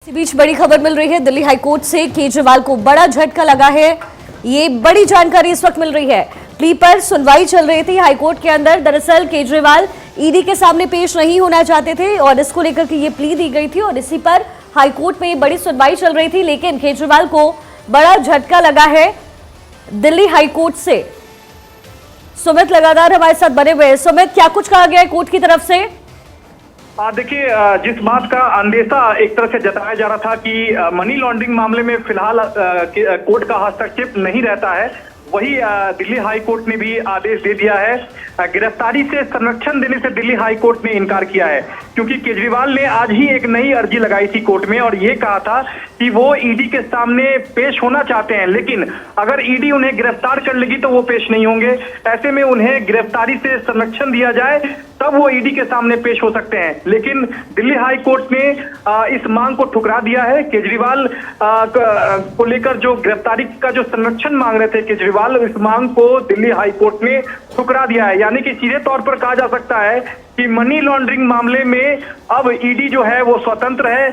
इसी बीच बड़ी खबर मिल रही है दिल्ली हाईकोर्ट से केजरीवाल को बड़ा झटका लगा है। ये बड़ी जानकारी इस वक्त मिल रही है। प्ली पर सुनवाई चल रही थी हाईकोर्ट के अंदर। दरअसल केजरीवाल ईडी के सामने पेश नहीं होना चाहते थे और इसको लेकर के ये प्ली दी गई थी और इसी पर हाईकोर्ट में बड़ी सुनवाई चल रही थी, लेकिन केजरीवाल को बड़ा झटका लगा है दिल्ली हाईकोर्ट से। सुमित लगातार हमारे साथ बने हुए हैं। सुमित, क्या कुछ कहा गया है कोर्ट की तरफ से? देखिए, जिस बात का अंदेशा एक तरह से जताया जा रहा था कि मनी लॉन्ड्रिंग मामले में फिलहाल कोर्ट का हस्तक्षेप नहीं रहता है, वही दिल्ली हाई कोर्ट ने भी आदेश दे दिया है। गिरफ्तारी से संरक्षण देने से दिल्ली हाई कोर्ट ने इनकार किया है, क्योंकि केजरीवाल ने आज ही एक नई अर्जी लगाई थी कोर्ट में और ये कहा था कि वो ईडी के सामने पेश होना चाहते हैं, लेकिन अगर ईडी उन्हें गिरफ्तार कर लेगी तो वो पेश नहीं होंगे। ऐसे में उन्हें गिरफ्तारी से संरक्षण दिया जाए तब वो ईडी के सामने पेश हो सकते हैं। लेकिन दिल्ली हाई कोर्ट ने इस मांग को ठुकरा दिया है। केजरीवाल को लेकर जो गिरफ्तारी का जो संरक्षण मांग रहे थे केजरीवाल, इस मांग को दिल्ली हाई कोर्ट ने ठुकरा दिया है। यानी कि सीधे तौर पर कहा जा सकता है कि मनी लॉन्ड्रिंग मामले में अब ईडी जो है वो स्वतंत्र है,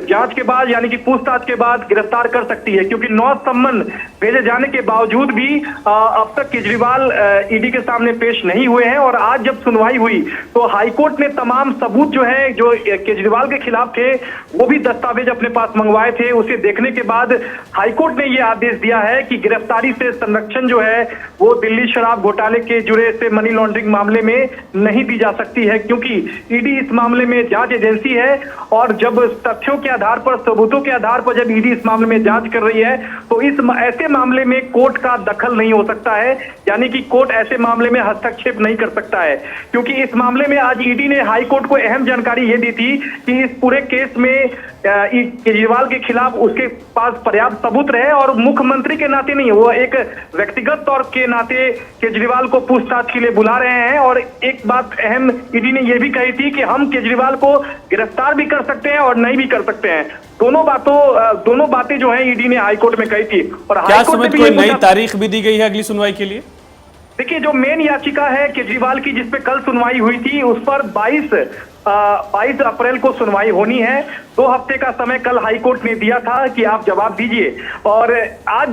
जांच के बाद यानी कि पूछताछ के बाद गिरफ्तार कर सकती है, क्योंकि 9 सम्मन भेजे जाने के बावजूद भी अब तक केजरीवाल ईडी के सामने पेश नहीं हुए हैं। और आज जब सुनवाई हुई तो हाईकोर्ट ने तमाम सबूत जो है जो केजरीवाल के खिलाफ थे वो भी दस्तावेज अपने पास मंगवाए थे। उसे देखने के बाद हाईकोर्ट ने यह आदेश दिया है कि गिरफ्तारी से संरक्षण जो है वो दिल्ली शराब घोटाले के जुड़े से मनी लॉन्ड्रिंग मामले में नहीं दी जा सकती है, क्योंकि ईडी इस मामले में जांच एजेंसी है और जब तथ्यों के आधार पर, सबूतों के आधार पर जब ईडी इस मामले में जांच कर रही है तो इस ऐसे मामले में कोर्ट का दखल नहीं हो सकता है। यानी कि कोर्ट ऐसे मामले में हस्तक्षेप नहीं कर सकता है, क्योंकि इस मामले में आज ईडी ने हाई कोर्ट को अहम जानकारी ये दी थी कि इस पूरे केस में केजरीवाल के खिलाफ उसके पास पर्याप्त सबूत रहे और मुख्यमंत्री के नाते नहीं, वो एक व्यक्तिगत तौर के नाते केजरीवाल को पूछताछ के लिए बुला रहे हैं। और एक बात अहम ईडी ने यह भी कही थी कि हम केजरीवाल को गिरफ्तार भी कर सकते हैं और नहीं भी कर सकते हैं। दोनों बातें जो है ईडी ने हाईकोर्ट में कही थी। और क्या सुमित कोई नई तारीख भी दी गई है अगली सुनवाई के लिए? देखिए, जो मेन याचिका है केजरीवाल की, जिसपे कल सुनवाई हुई थी, उस पर 22 अप्रैल को सुनवाई होनी है। 2 हफ्ते का समय कल हाईकोर्ट ने दिया था कि आप जवाब दीजिए। और आज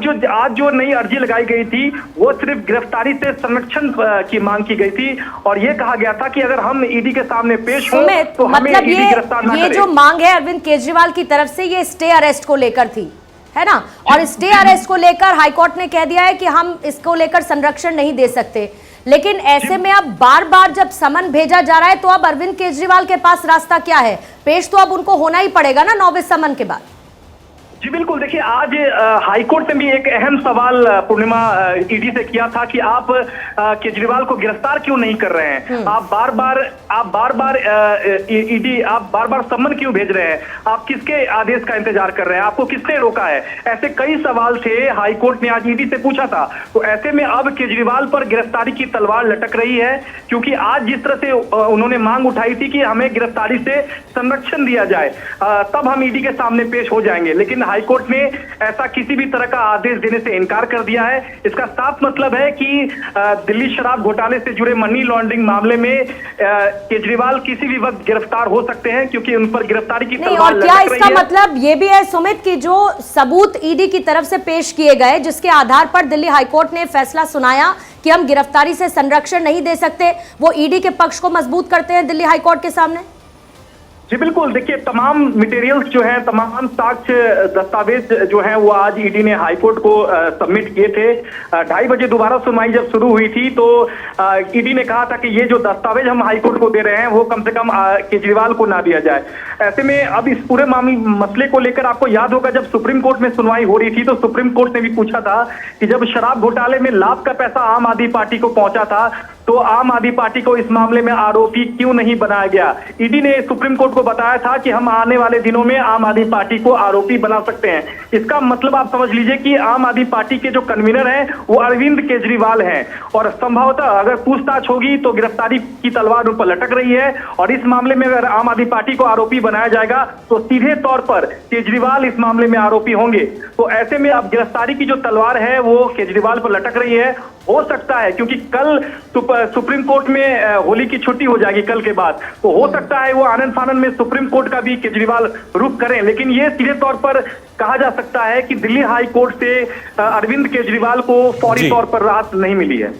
जो नई अर्जी लगाई गई थी वो सिर्फ गिरफ्तारी से संरक्षण की मांग की गई थी और ये कहा गया था कि अगर हम ईडी के सामने पेश हों तो हमें ईडी गिरफ्तार ना करे। ये जो मांग है अरविंद केजरीवाल की तरफ से, ये स्टे अरेस्ट को लेकर थी, है ना? और स्टे अरेस्ट को लेकर हाईकोर्ट ने कह दिया है कि हम इसको लेकर संरक्षण नहीं दे सकते। लेकिन ऐसे में अब बार बार जब समन भेजा जा रहा है तो अब अरविंद केजरीवाल के पास रास्ता क्या है? पेश तो अब उनको होना ही पड़ेगा ना 9वें समन के बाद। जी बिल्कुल। देखिए, आज हाईकोर्ट ने भी एक अहम सवाल पूर्णिमा ईडी से किया था कि आप केजरीवाल को गिरफ्तार क्यों नहीं कर रहे हैं? आप बार बार समन क्यों भेज रहे हैं? आप किसके आदेश का इंतजार कर रहे हैं? आपको किसने रोका है? ऐसे कई सवाल थे, हाईकोर्ट ने आज ईडी से पूछा था। तो ऐसे में अब केजरीवाल पर गिरफ्तारी की तलवार लटक रही है, क्योंकि आज जिस तरह से उन्होंने मांग उठाई थी कि हमें गिरफ्तारी से संरक्षण दिया जाए तब हम ईडी के सामने पेश हो जाएंगे, लेकिन हाईकोर्ट ने ऐसा किसी भी तरह का आदेश देने से इनकार कर दिया है। इसका साफ मतलब है कि दिल्ली शराब घोटाले से जुड़े मनी लॉन्ड्रिंग मामले में केजरीवाल किसी भी वक्त गिरफ्तार हो सकते हैं, क्योंकि उन पर गिरफ्तारी की तलवार लटक रही है। और क्या इसका मतलब ये भी है सुमित कि जो सबूत ईडी की तरफ से पेश किए गए, जिसके आधार पर दिल्ली हाईकोर्ट ने फैसला सुनाया कि हम गिरफ्तारी से संरक्षण नहीं दे सकते, वो ईडी के पक्ष को मजबूत करते हैं दिल्ली हाईकोर्ट के सामने? जी बिल्कुल। देखिए, तमाम मटेरियल्स जो हैं, तमाम साक्ष्य दस्तावेज जो हैं वो आज ईडी ने हाईकोर्ट को सबमिट किए थे। 2:30 बजे दोबारा सुनवाई जब शुरू हुई थी तो ईडी ने कहा था कि ये जो दस्तावेज हम हाईकोर्ट को दे रहे हैं वो कम से कम केजरीवाल को ना दिया जाए। ऐसे में अब इस पूरे मसले को लेकर आपको याद होगा जब सुप्रीम कोर्ट में सुनवाई हो रही थी तो सुप्रीम कोर्ट ने भी पूछा था कि जब शराब घोटाले में लाभ का पैसा आम आदमी पार्टी को पहुंचा था तो आम आदमी पार्टी को इस मामले में आरोपी क्यों नहीं बनाया गया? ईडी ने सुप्रीम कोर्ट को बताया था कि हम आने वाले दिनों में आम आदमी पार्टी को आरोपी बना सकते हैं। इसका मतलब आप समझ लीजिए कि आम आदमी पार्टी के जो कन्वीनर हैं वो अरविंद केजरीवाल हैं और संभवतः अगर पूछताछ होगी तो गिरफ्तारी की तलवार उन पर लटक रही है। और इस मामले में अगर आम आदमी पार्टी को आरोपी बनाया जाएगा तो सीधे तौर पर केजरीवाल इस मामले में आरोपी होंगे। तो ऐसे में अब गिरफ्तारी की जो तलवार है वो केजरीवाल पर लटक रही है हो सकता है, क्योंकि कल सुप्रीम कोर्ट में होली की छुट्टी हो जाएगी कल के बाद, तो हो सकता है वो आनन फानन में सुप्रीम कोर्ट का भी केजरीवाल रुख करें। लेकिन ये सीधे तौर पर कहा जा सकता है कि दिल्ली हाई कोर्ट से अरविंद केजरीवाल को फौरी जी। तौर पर राहत नहीं मिली है।